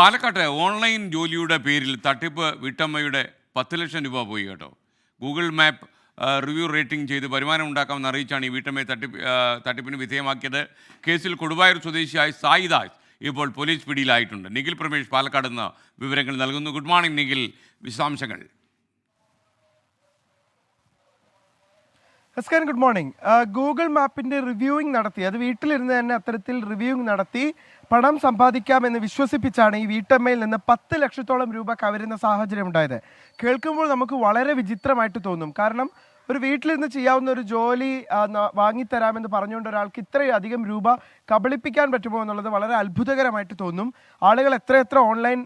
പാലക്കാട്ടെ ഓൺലൈൻ ജോലിയുടെ പേരിൽ തട്ടിപ്പ് വീട്ടമ്മയുടെ 10 ലക്ഷം രൂപ പോയി കേട്ടോ. ഗൂഗിൾ മാപ്പ് റിവ്യൂ റേറ്റിംഗ് ചെയ്ത് വരുമാനം ഉണ്ടാക്കാമെന്ന് അറിയിച്ചാണ് ഈ വീട്ടമ്മയെ തട്ടിപ്പിന് വിധേയമാക്കിയത്. കേസിൽ കൊടുവായൂർ സ്വദേശിയായ സായിദാസ് ഇപ്പോൾ പോലീസ് പിടിയിലായിട്ടുണ്ട്. നിഖിൽ പ്രമേഷ് പാലക്കാട് നിന്ന് വിവരങ്ങൾ നൽകുന്നു. ഗുഡ് മോർണിംഗ് നിഖിൽ, വിശദാംശങ്ങൾ. നമസ്കാരം, ഗുഡ് മോർണിംഗ്. ഗൂഗിൾ മാപ്പിന്റെ റിവ്യൂയിങ് നടത്തി, അത് വീട്ടിലിരുന്ന് തന്നെ അത്തരത്തിൽ റിവ്യൂയിങ് നടത്തി പണം സമ്പാദിക്കാമെന്ന് വിശ്വസിപ്പിച്ചാണ് ഈ വീട്ടമ്മയിൽ നിന്ന് 10 ലക്ഷത്തോളം രൂപ കവരുന്ന സാഹചര്യം ഉണ്ടായത്. കേൾക്കുമ്പോൾ നമുക്ക് വളരെ വിചിത്രമായിട്ട് തോന്നും. കാരണം ഒരു വീട്ടിലിരുന്ന് ചെയ്യാവുന്ന ഒരു ജോലി വാങ്ങിത്തരാമെന്ന് പറഞ്ഞുകൊണ്ട് ഒരാൾക്ക് ഇത്രയധികം രൂപ കബളിപ്പിക്കാൻ പറ്റുമോ എന്നുള്ളത് വളരെ അത്ഭുതകരമായിട്ട് തോന്നും. ആളുകൾ എത്ര ഓൺലൈൻ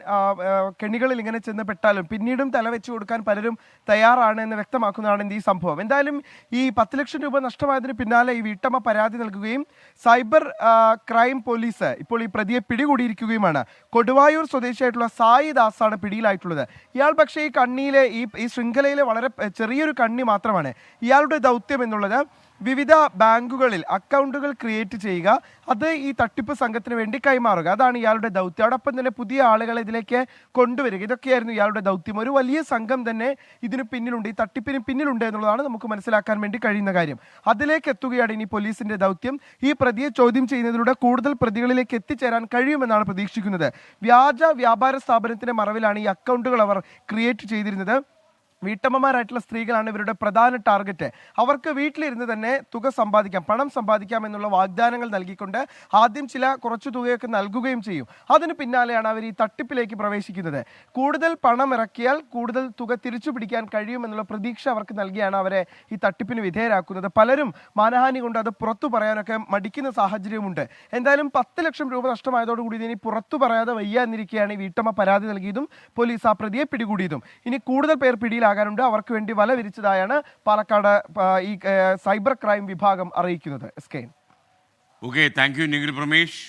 കെണികളിൽ ഇങ്ങനെ ചെന്ന് പെട്ടാലും പിന്നീടും തലവെച്ച് കൊടുക്കാൻ പലരും തയ്യാറാണ് എന്ന് വ്യക്തമാക്കുന്നതാണ് ഈ സംഭവം. എന്തായാലും ഈ 10 ലക്ഷം രൂപ നഷ്ടമായതിന് പിന്നാലെ ഈ വീട്ടമ്മ പരാതി നൽകുകയും സൈബർ ക്രൈം പോലീസ് ഇപ്പോൾ ഈ പ്രതിയെ പിടികൂടിയിരിക്കുകയുമാണ്. കൊടുവായൂർ സ്വദേശിയായിട്ടുള്ള സായിദാസാണ് പിടിയിലായിട്ടുള്ളത്. ഇയാൾ പക്ഷേ ഈ കണ്ണിയിലെ ഈ ശൃംഖലയിലെ വളരെ ചെറിയൊരു കണ്ണി മാത്രമാണ്. ഇയാളുടെ ദൗത്യം എന്നുള്ളത് വിവിധ ബാങ്കുകളിൽ അക്കൗണ്ടുകൾ ക്രിയേറ്റ് ചെയ്യുക, അത് ഈ തട്ടിപ്പ് സംഘത്തിന് വേണ്ടി കൈമാറുക, അതാണ് ഇയാളുടെ ദൗത്യം. അതോടൊപ്പം തന്നെ പുതിയ ആളുകളെ ഇതിലേക്ക് കൊണ്ടുവരിക, ഇതൊക്കെയായിരുന്നു ഇയാളുടെ ദൗത്യം. ഒരു വലിയ സംഘം തന്നെ ഇതിന് പിന്നിലുണ്ട്, ഈ തട്ടിപ്പിന് പിന്നിലുണ്ട് എന്നുള്ളതാണ് നമുക്ക് മനസ്സിലാക്കാൻ വേണ്ടി കഴിയുന്ന കാര്യം. അതിലേക്ക് എത്തുകയാണ് ഇനി പോലീസിന്റെ ദൗത്യം. ഈ പ്രതിയെ ചോദ്യം ചെയ്യുന്നതിലൂടെ കൂടുതൽ പ്രതികളിലേക്ക് എത്തിച്ചേരാൻ കഴിയുമെന്നാണ് പ്രതീക്ഷിക്കുന്നത്. വ്യാജ വ്യാപാര സ്ഥാപനത്തിന്റെ മറവിലാണ് ഈ അക്കൗണ്ടുകൾ അവർ ക്രിയേറ്റ് ചെയ്തിരുന്നത്. വീട്ടമ്മമാരായിട്ടുള്ള സ്ത്രീകളാണ് ഇവരുടെ പ്രധാന ടാർഗറ്റ്. അവർക്ക് വീട്ടിലിരുന്ന് തന്നെ തുക സമ്പാദിക്കാം, പണം സമ്പാദിക്കാം എന്നുള്ള വാഗ്ദാനങ്ങൾ നൽകിക്കൊണ്ട് ആദ്യം കുറച്ചു തുകയൊക്കെ നൽകുകയും ചെയ്യും. അതിന് പിന്നാലെയാണ് അവർ ഈ തട്ടിപ്പിലേക്ക് പ്രവേശിക്കുന്നത്. കൂടുതൽ പണം ഇറക്കിയാൽ കൂടുതൽ തുക തിരിച്ചു പിടിക്കാൻ കഴിയുമെന്നുള്ള പ്രതീക്ഷ അവർക്ക് നൽകിയാണ് അവരെ ഈ തട്ടിപ്പിന് വിധേയരാക്കുന്നത്. പലരും മാനഹാനി കൊണ്ട് അത് പുറത്തു പറയാനൊക്കെ മടിക്കുന്ന സാഹചര്യമുണ്ട്. എന്തായാലും 10 ലക്ഷം രൂപ നഷ്ടമായതോടുകൂടി ഇനി പുറത്തു പറയാതെ വയ്യ എന്നിരിക്കുകയാണ് ഈ വീട്ടമ്മ പരാതി നൽകിയതും പോലീസ് ആ പ്രതിയെ പിടികൂടിയതും. ഇനി കൂടുതൽ പേർ പിടിയിലാകാനുണ്ട്. അവർക്ക് വേണ്ടി വല വിരിച്ചതായാണ് പാലക്കാട് ഈ സൈബർ ക്രൈം വിഭാഗം അറിയിക്കുന്നത്. Okay, thank you Nikhil Pramesh.